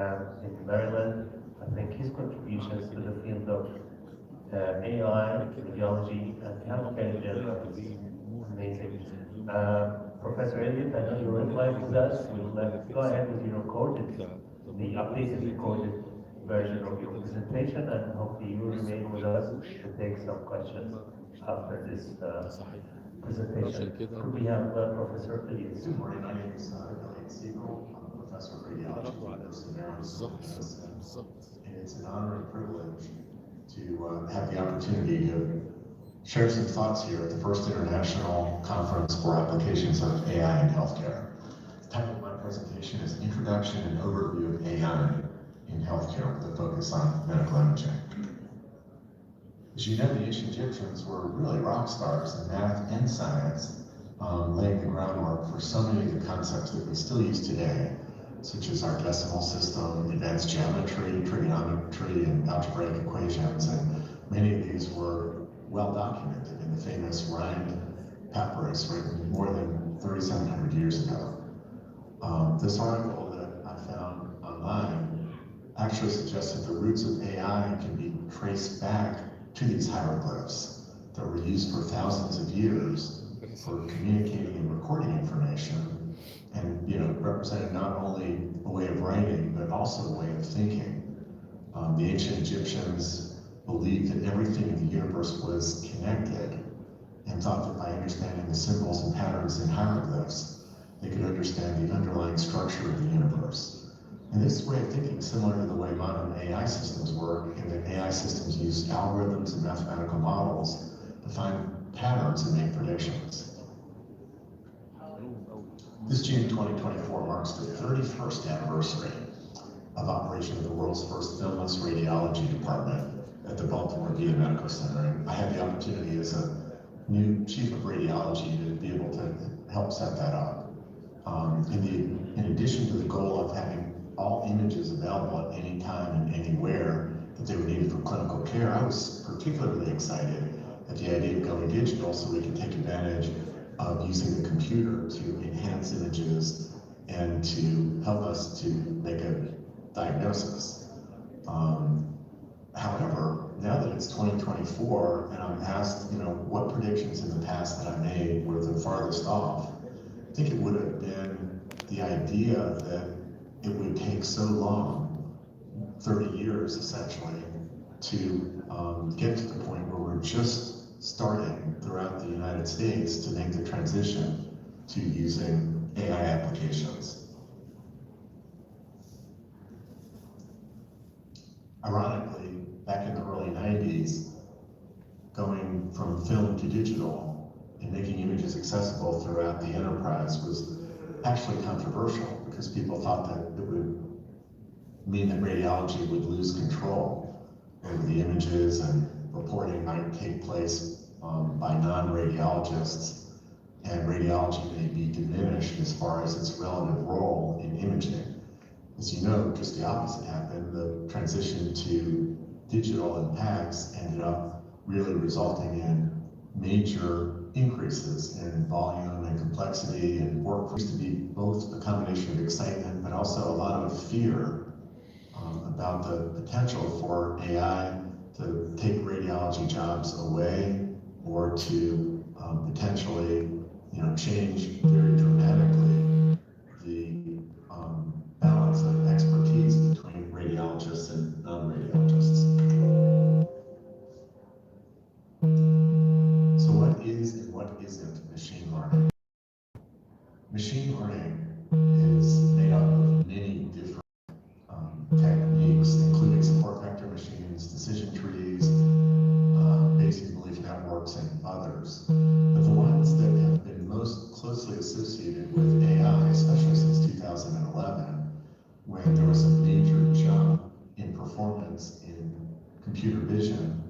in Maryland. I think his contributions to the field of AI, radiology, and healthcare in general is amazing. Professor Elliott, I know you're live with us. We'll go ahead with your the updated recorded version of your presentation, and hopefully you will remain with us to take some questions after this presentation. Could we have Professor Elliott? Good morning, my name is Elliott Siegel. I'm a professor of radiology at the University of Maryland, and it's an honor and privilege to have the opportunity to share some thoughts here at the first International Conference for Applications of AI in Healthcare. The title of my presentation is Introduction and Overview of AI in Healthcare with a focus on medical imaging. As you know, the ancient Egyptians were really rock stars in math and science, laying the groundwork for so many of the concepts that we still use today, such as our decimal system, advanced geometry, trigonometry, and algebraic equations, and many of these were well documented in the famous rhymed papyrus written more than 3,700 years ago. This article that I found online actually suggests that the roots of AI can be traced back to these hieroglyphs that were used for thousands of years for communicating and recording information, and represented not only a way of writing but also a way of thinking. The ancient Egyptians believed that everything in the universe was connected and thought that by understanding the symbols and patterns in hieroglyphs, they could understand the underlying structure of the universe. And this way of thinking is similar to the way modern AI systems work, in that AI systems use algorithms and mathematical models to find patterns and make predictions. This June 2024 marks the 31st anniversary of operation of the world's first filmless radiology department at the Baltimore VA Medical Center. And I had the opportunity as a new chief of radiology to be able to help set that up. In addition to the goal of having all images available at any time and anywhere that they were needed for clinical care, I was particularly excited at the idea of going digital so we could take advantage of using the computer to enhance images and to help us to make a diagnosis. However, now that it's 2024 and I'm asked, what predictions in the past that I made were the farthest off, I think it would have been the idea that it would take so long, 30 years essentially, to get to the point where we're just starting throughout the United States to make the transition to using AI applications. Ironically, back in the early 90s, going from film to digital and making images accessible throughout the enterprise was actually controversial because people thought that it would mean that radiology would lose control over the images and reporting might take place by non-radiologists, and radiology may be diminished as far as its relative role in imaging. As you know, just the opposite happened. The transition to digital and PACS ended up really resulting in major increases in volume and complexity, and work used to be both a combination of excitement but also a lot of fear about the potential for AI to take radiology jobs away or to potentially change very dramatically the balance of expertise between radiologists and non-radiologists. So what is and what isn't machine learning? Machine learning is made up of many different techniques, including support vector machines, decision trees, Bayesian belief networks, and others. But the ones that have been most closely associated with AI, especially since 2011, when there was a major jump in performance in computer vision,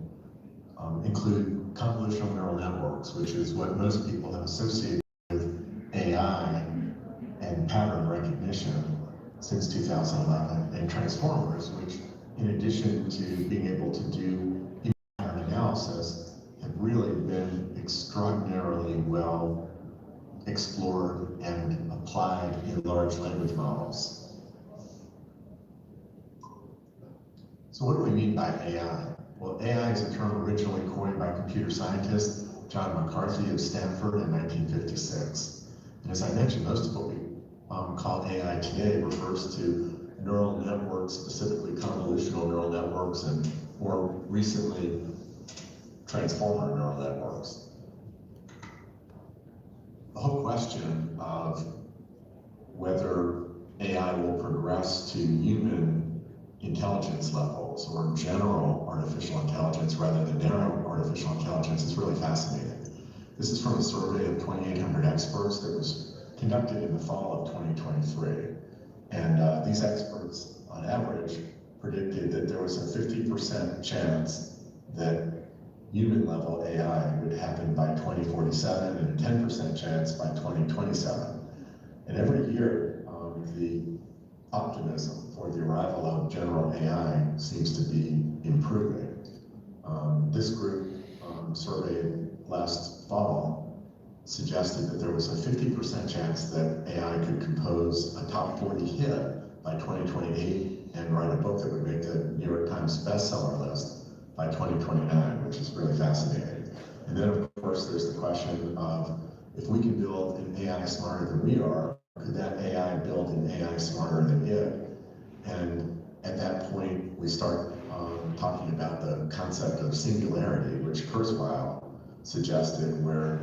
include convolutional neural networks, which is what most people have associated with AI and pattern recognition since 2011, and transformers, which in addition to being able to do pattern analysis, have really been extraordinarily well explored and applied in large language models. So what do we mean by AI? Well, AI is a term originally coined by computer scientist John McCarthy of Stanford in 1956. And as I mentioned, most of what we call AI today refers to neural networks, specifically convolutional neural networks, and more recently, transformer neural networks. The whole question of whether AI will progress to human intelligence levels or general artificial intelligence rather than narrow artificial intelligence is really fascinating. This is from a survey of 2,800 experts that was conducted in the fall of 2023. And these experts, on average, predicted that there was a 50% chance that human-level AI would happen by 2047 and a 10% chance by 2027. And every year, the optimism for the arrival of general AI seems to be improving. This group surveyed last fall suggested that there was a 50% chance that AI could compose a top 40 hit by 2028 and write a book that would make the New York Times bestseller list by 2029, which is really fascinating. And then, of course, there's the question of if we can build an AI smarter than we are, could that AI build an AI smarter than it? And at that point, we start talking about the concept of singularity, which Kurzweil suggested, where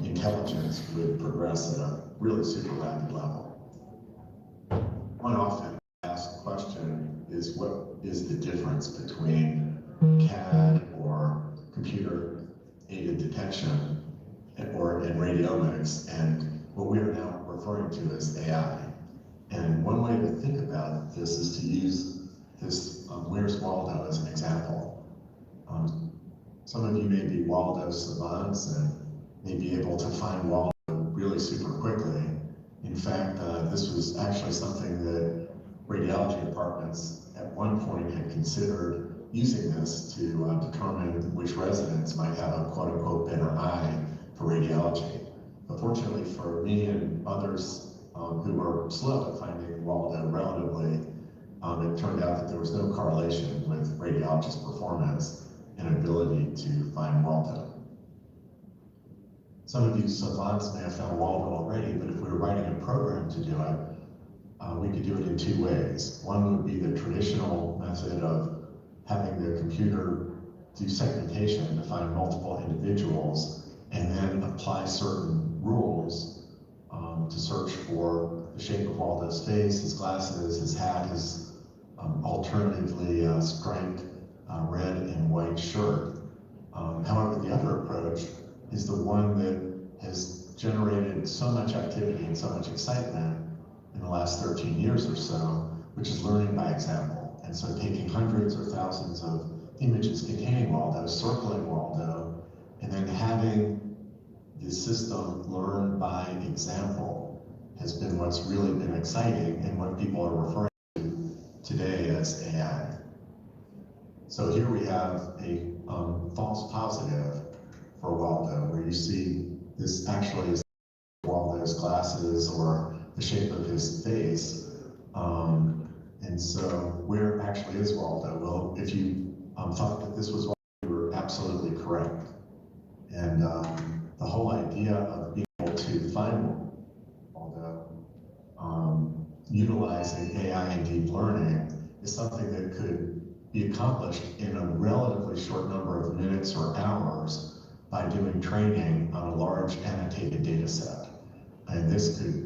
intelligence would progress at a really super rapid level. One often asked question is, what is the difference between CAD or computer-aided detection and radiomics and what we are now referring to as AI? And one way to think about this is to use this Where's Waldo as an example. Some of you may be Waldo savants and may be able to find Waldo really super quickly. In fact, this was actually something that radiology departments at one point had considered using this to determine which residents might have a quote-unquote better eye for radiology. But fortunately for me and others who were slow at finding Waldo relatively, it turned out that there was no correlation with radiologists' performance and ability to find Waldo. Some of you savants may have found Waldo already, but if we were writing a program to do it, we could do it in two ways. One would be the traditional method of having the computer do segmentation to find multiple individuals and then apply certain rules to search for the shape of Waldo's face, his glasses, his hat, his alternatively striped red and white shirt. However, the other approach is the one that has generated so much activity and so much excitement in the last 13 years or so, which is learning by example. And so taking hundreds or thousands of images containing Waldo, circling Waldo, and then having the system learn by example has been what's really been exciting and what people are referring to today as AI. So here we have a false positive for Waldo, where you see this actually is Waldo's glasses or the shape of his face. And so where actually is Waldo? Well, if you thought that this was Waldo, you were absolutely correct. And the whole idea of being able to find Waldo utilizing AI and deep learning is something that could be accomplished in a relatively short number of minutes or hours by doing training on a large annotated data set. And this could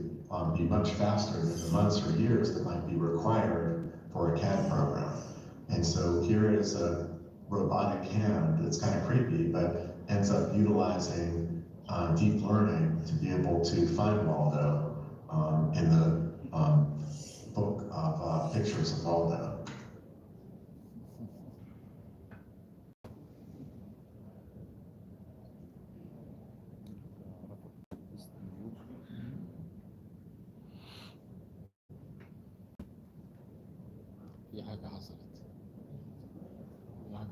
be much faster than the months or years that might be required for a CAD program. And so here is a robotic hand that's kind of creepy, but ends up utilizing deep learning to be able to find Waldo in the book of pictures of Waldo. في حاجة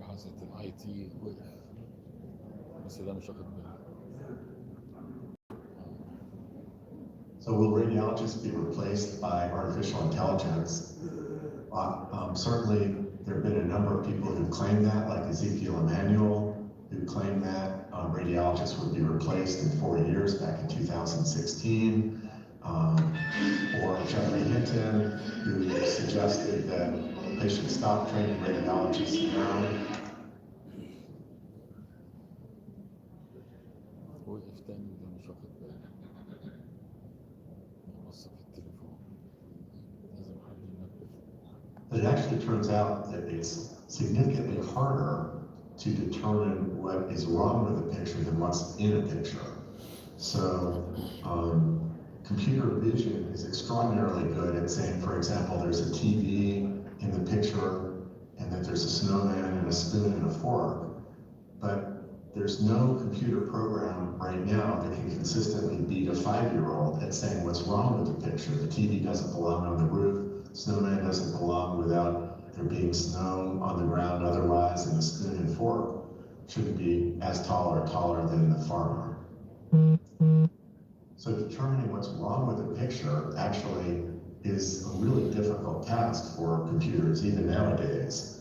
حصلت الاي تي وقف بس ده مش واخد بالي. So will radiologists be replaced by artificial intelligence? Certainly, there have been a number of people who claim that, like Ezekiel Emanuel, who claimed that radiologists would be replaced in 4 years back in 2016, or Jeffrey Hinton, who suggested that they should stop training radiologists now. وقف تاني ده مش واخد بالي بص في التليفون لازم حد ينبه. But it actually turns out that it's significantly harder to determine what is wrong with a picture than what's in a picture. So computer vision is extraordinarily good at saying, for example, there's a TV in the picture and that there's a snowman and a spoon and a fork. But there's no computer program right now that can consistently beat a 5-year-old at saying what's wrong with the picture. The TV doesn't belong on the roof, snowman doesn't belong without there being snow on the ground otherwise, and the spoon and fork shouldn't be as tall or taller than the farmer. So determining what's wrong with a picture actually is a really difficult task for computers, even nowadays.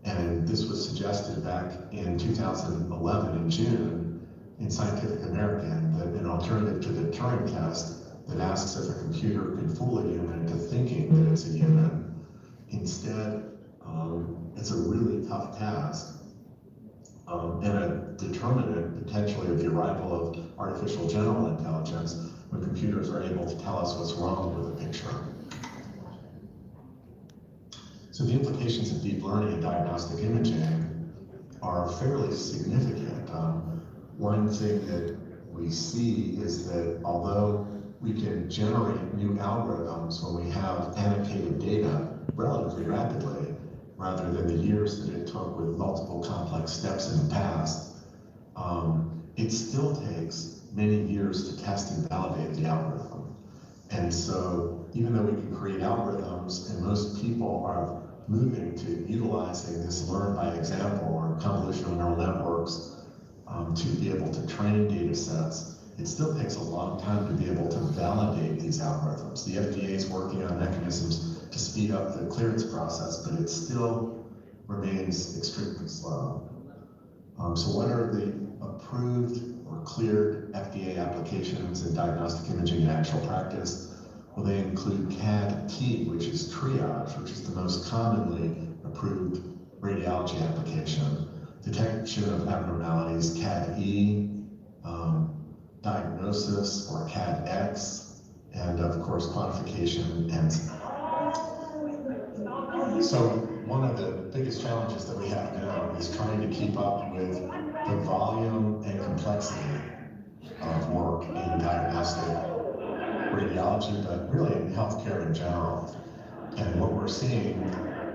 And this was suggested back in 2011 in June in Scientific American, that an alternative to the Turing test that asks if a computer can fool a human into thinking that it's a human. Instead, it's a really tough task and a determinant potentially of the arrival of artificial general intelligence when computers are able to tell us what's wrong with a picture. So the implications of deep learning in diagnostic imaging are fairly significant. One thing that we see is that although we can generate new algorithms when we have annotated data relatively rapidly, rather than the years that it took with multiple complex steps in the past, it still takes many years to test and validate the algorithm. And so even though we can create algorithms, and most people are moving to utilizing this learn by example or convolutional neural networks to be able to train data sets, it still takes a long time to be able to validate these algorithms. The FDA is working on mechanisms to speed up the clearance process, but it still remains extremely slow. So what are the approved or cleared FDA applications in diagnostic imaging in actual practice? Well, they include CAD-T, which is triage, which is the most commonly approved radiology application. Detection of abnormalities, CAD-E, diagnosis, or CAD-X, and of course, quantification. And so one of the biggest challenges that we have now is trying to keep up with the volume and complexity of work in diagnostic radiology, but really in healthcare in general. And what we're seeing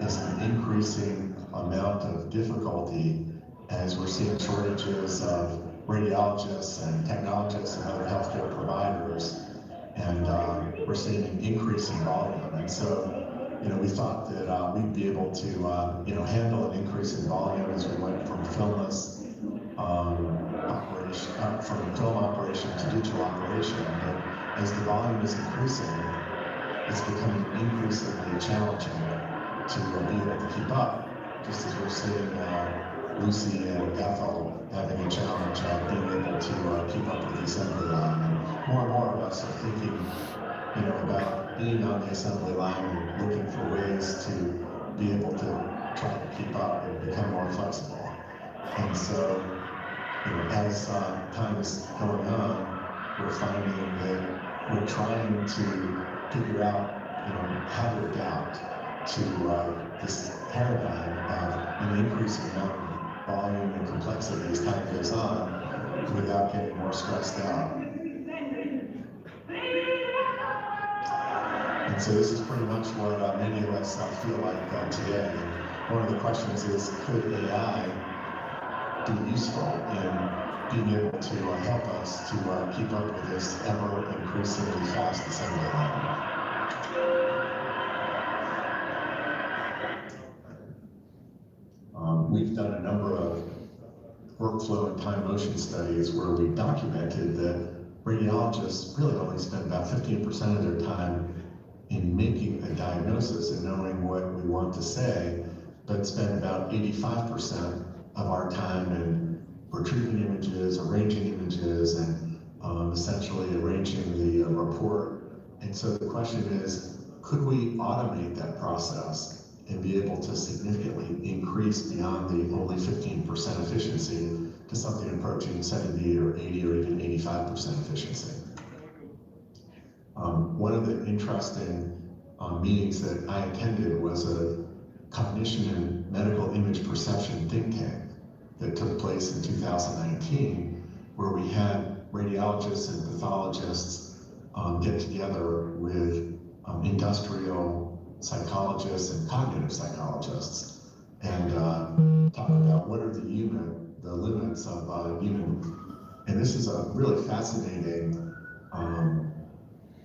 is an increasing amount of difficulty as we're seeing shortages of radiologists and technologists and other healthcare providers, and we're seeing an increase in volume. And so, we thought that we'd be able to, handle an increase in volume as we went from filmless operation, from film operation to digital operation. But as the volume is increasing, it's becoming increasingly challenging to be able to keep up, just as we're seeing Lucy and Ethel having a challenge of being able to keep up with the assembly line. And more of us are thinking, about being on the assembly line and looking for ways to be able to try to keep up and become more flexible. And so, as time is going on, we're finding that we're trying to figure out, how to adapt to this paradigm of an increasing amount of volume and complexity as time goes on without getting more stressed out. And so this is pretty much what many of us feel like today. One of the questions is, could AI be useful in being able to help us to keep up with this ever-increasingly fast assembly line? We've done a number of workflow and time motion studies where we've documented that radiologists really only spend about 15% of their time in making a diagnosis and knowing what we want to say, but spend about 85% of our time in retrieving images, arranging images, and essentially arranging the report. And so the question is, could we automate that process and be able to significantly increase beyond the only 15% efficiency to something approaching 70 or 80 or even 85% efficiency? One of the interesting meetings that I attended was a cognition and medical image perception think tank that took place in 2019, where we had radiologists and pathologists get together with industrial psychologists and cognitive psychologists and talk about what are the limits of human. And this is a really fascinating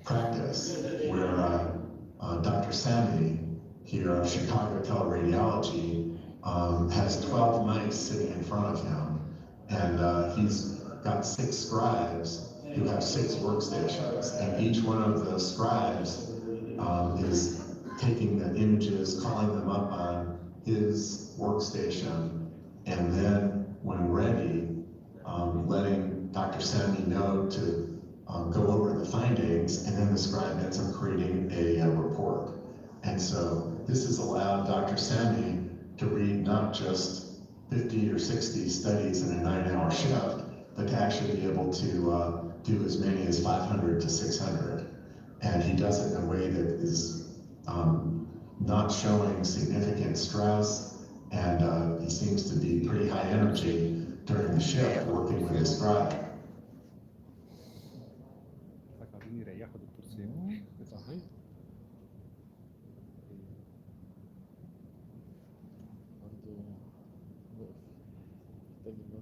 practice where Dr. Sami here of Chicago Teleradiology has 12 mice sitting in front of him, and he's got 6 scribes who have 6 workstations, and each one of the scribes is taking the images, calling them up on his workstation, and then when ready, letting Dr. Sami know to go over the findings, and then the scribe ends up creating a report. And so this has allowed Dr. Sami to read not just 50 or 60 studies in a 9-hour shift, but to actually be able to do as many as 500 to 600. And he does it in a way that is not showing significant stress, and he seems to be pretty high energy during the shift working with his scribe. صحيح. برضه وقف محتاج الوقت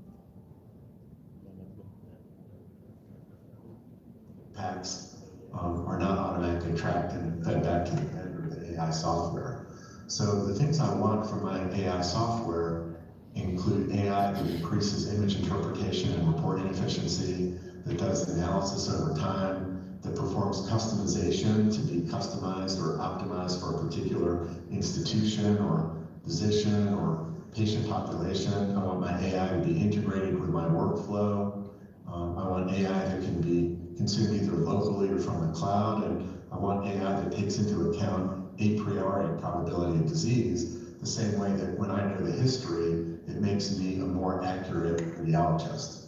Packs are not automatically tracked and fed back to the vendor, the AI software. So the things I want from my AI software include AI that increases image interpretation and reporting efficiency, that does analysis over time, that performs customization to be customized or optimized for a particular institution or physician or patient population. I want my AI to be integrated with my workflow. I want AI that can be consumed either locally or from the cloud, and I want AI that takes into account a priori probability of disease, the same way that when I know the history, it makes me a more accurate radiologist.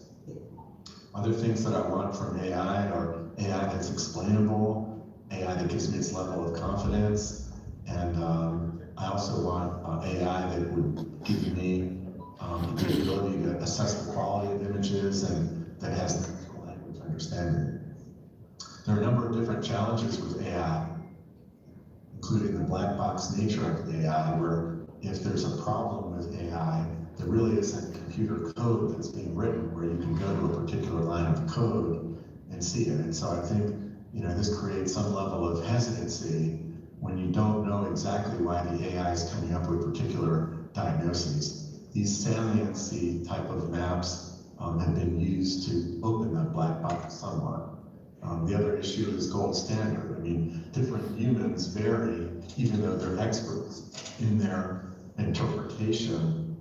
Other things that I want from AI are AI that's explainable, AI that gives me its level of confidence, and I also want AI that would give me the ability to assess the quality of images and that has natural language understanding. There are a number of different challenges with AI, including the black box nature of the AI, where if there's a problem with AI, there really isn't computer code that's being written where you can go to a particular line of code and see it. And so I think, this creates some level of hesitancy when you don't know exactly why the AI is coming up with particular diagnoses. These saliency type of maps have been used to open the black box somewhat. The other issue is gold standard. I mean, different humans vary, even though they're experts in their interpretation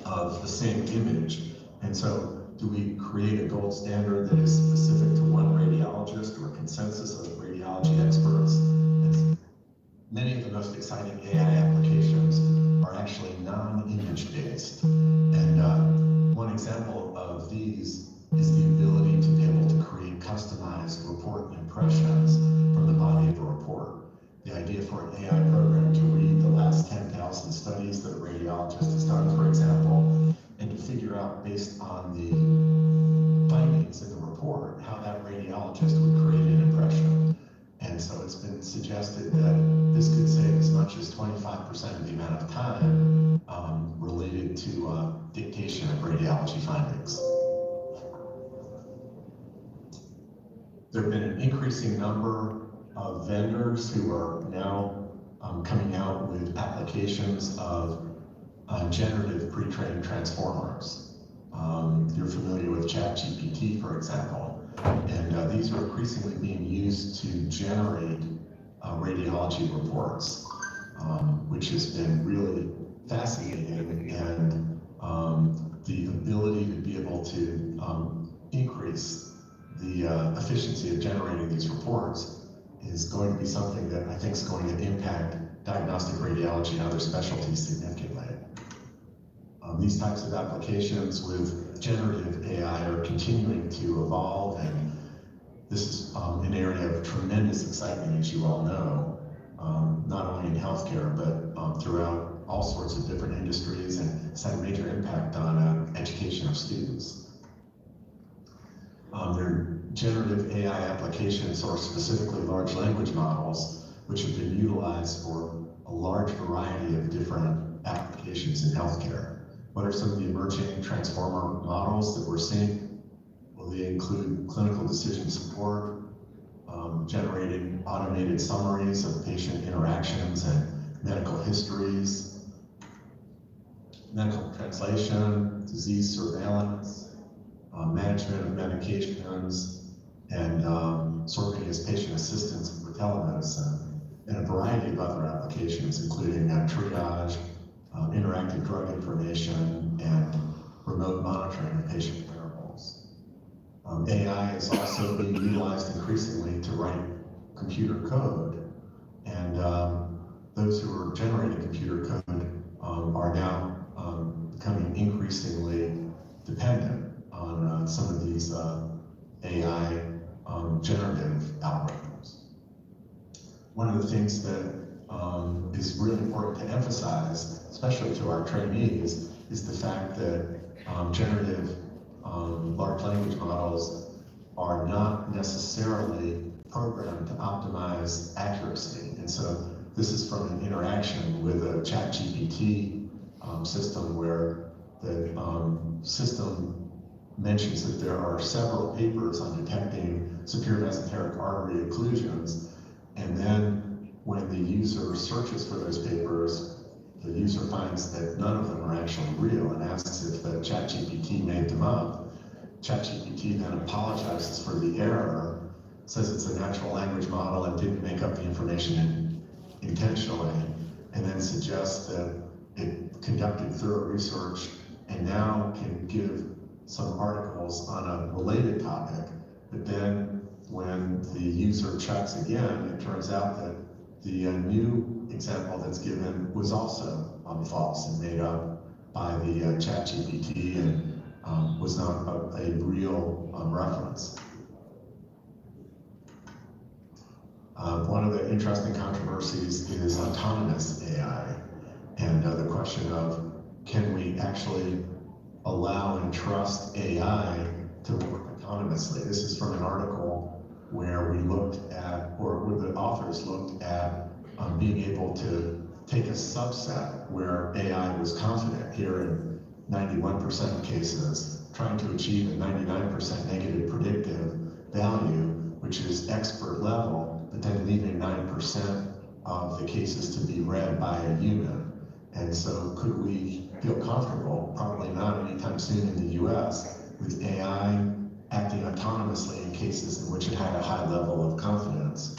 of the same image. And so do we create a gold standard that is specific to one radiologist or a consensus of radiology experts? And many of the most exciting AI applications are actually non-image based. And one example of these is the ability to be able to create customized report impressions from the body of a report. The idea for an AI program to read the last 10,000 studies that a radiologist has done, for example, and to figure out based on the findings in the report how that radiologist would create an impression. And so it's been suggested that this could save as much as 25% of the amount of time related to dictation of radiology findings. There have been an increasing number of vendors who are now coming out with applications of generative pre-trained transformers. You're familiar with ChatGPT, for example, and these are increasingly being used to generate radiology reports, which has been really fascinating, and the ability to be able to increase the efficiency of generating these reports is going to be something that I think is going to impact diagnostic radiology and other specialties significantly. These types of applications with generative AI are continuing to evolve, and this is an area of tremendous excitement, as you all know, not only in healthcare, but throughout all sorts of different industries, and it's had a major impact on education of students. There are generative AI applications, or specifically large language models, which have been utilized for a large variety of different applications in healthcare. What are some of the emerging transformer models that we're seeing? Well, they include clinical decision support, generating automated summaries of patient interactions and medical histories, medical translation, disease surveillance, management of medications, and serving as patient assistance for telemedicine, and a variety of other applications, including triage, interactive drug information, and remote monitoring of patient wearables. AI is also being utilized increasingly to write computer code, and those who are generating computer code are now becoming increasingly dependent on some of these AI generative algorithms. One of the things that is really important to emphasize, especially to our trainees, is the fact that generative large language models are not necessarily programmed to optimize accuracy. And so this is from an interaction with a ChatGPT system, where the system mentions that there are several papers on detecting superior mesenteric artery occlusions, and then when the user searches for those papers, the user finds that none of them are actually real and asks if the ChatGPT made them up. ChatGPT then apologizes for the error, says it's a natural language model and didn't make up the information intentionally, and then suggests that it conducted thorough research and now can give some articles on a related topic. But then when the user checks again, it turns out that the new example that's given was also false and made up by the ChatGPT, and was not a real reference. One of the interesting controversies is autonomous AI, and the question of, can we actually allow and trust AI to work autonomously? This is from an article where we looked at, or where the authors looked at being able to take a subset where AI was confident, here in 91% of cases, trying to achieve a 99% negative predictive value, which is expert level, but then leaving 9% of the cases to be read by a human. And so could we feel comfortable, probably not anytime soon in the US, with AI acting autonomously in cases in which it had a high level of confidence?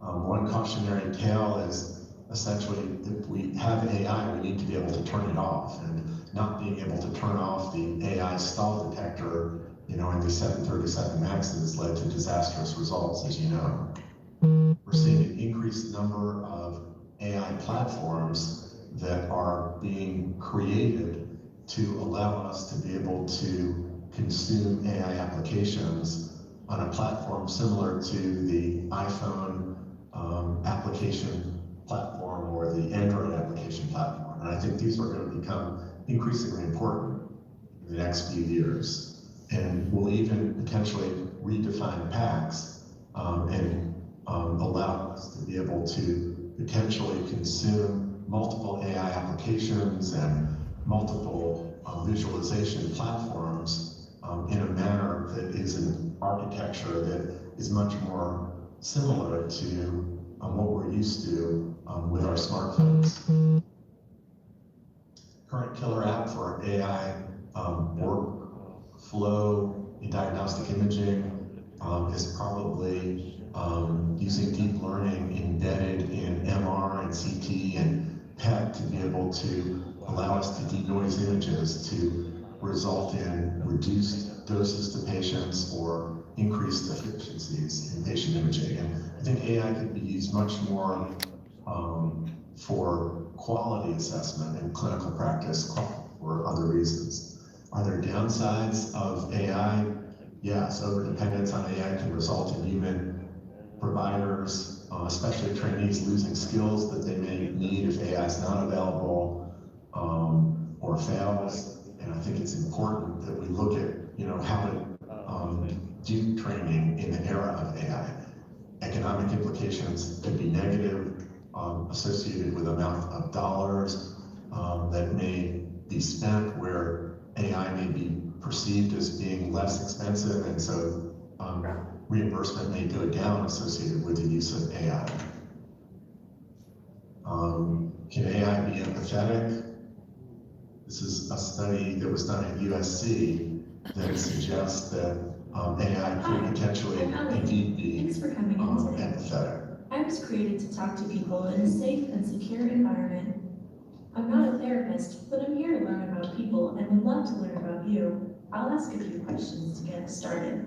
One cautionary tale is essentially, if we have AI, we need to be able to turn it off, and not being able to turn off the AI stall detector, in the 737 MAXs led to disastrous results, as you know. We're seeing an increased number of AI platforms that are being created to allow us to be able to consume AI applications on a platform similar to the iPhone application platform or the Android application platform. And I think these are going to become increasingly important in the next few years, and will even potentially redefine PACS and allow us to be able to potentially consume multiple AI applications and multiple visualization platforms in a manner that is an architecture that is much more similar to what we're used to with our smartphones. Current killer app for AI workflow in diagnostic imaging is probably using deep learning embedded in MR and CT and PET to be able to allow us to denoise images to result in reduced doses to patients or increased efficiencies in patient imaging. And I think AI could be used much more for quality assessment in clinical practice for other reasons. Are there downsides of AI? Yes, overdependence on AI can result in human providers, especially trainees, losing skills that they may need if AI is not available or fails. And I think it's important that we look at, how to do training in the era of AI. Economic implications could be negative, associated with the amount of dollars that may be spent where AI may be perceived as being less expensive, and so reimbursement may go down associated with the use of AI. Can AI be empathetic? This is a study that was done at USC that suggests that AI could potentially indeed be Thanks for coming in today. empathetic. I was created to talk to people in a safe and secure environment. I'm not a therapist, but I'm here to learn about people and would love to learn about you. I'll ask a few questions to get us started.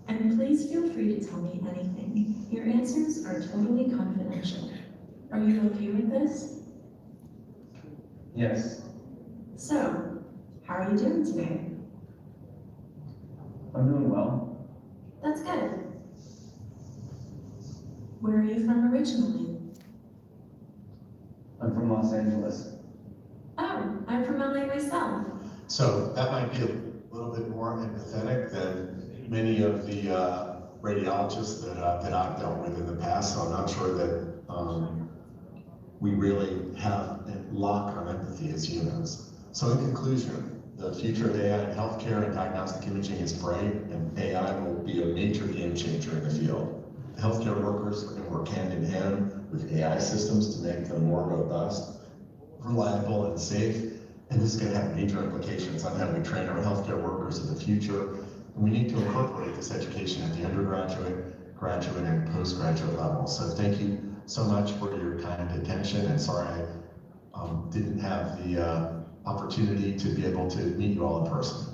And please feel free to tell me anything. Your answers are totally confidential. Are you okay with this? Yes, So, how are you doing today? I'm doing well. That's good. Where are you from originally? I'm from Los Angeles. Oh, I'm from LA myself. So that might be a little bit more empathetic than many of the radiologists that I've dealt with in the past. So I'm not sure that we really have a lock on empathy as humans. So in conclusion, the future of AI in healthcare and diagnostic imaging is bright, and AI will be a major game changer in the field. Healthcare workers are going to work hand in hand with AI systems to make them more robust, reliable, and safe. And this is going to have major implications on how we train our healthcare workers in the future. And we need to incorporate this education at the undergraduate, graduate, and postgraduate level. So thank you so much for your time and attention. And sorry I didn't have the opportunity to be able to meet you all in person.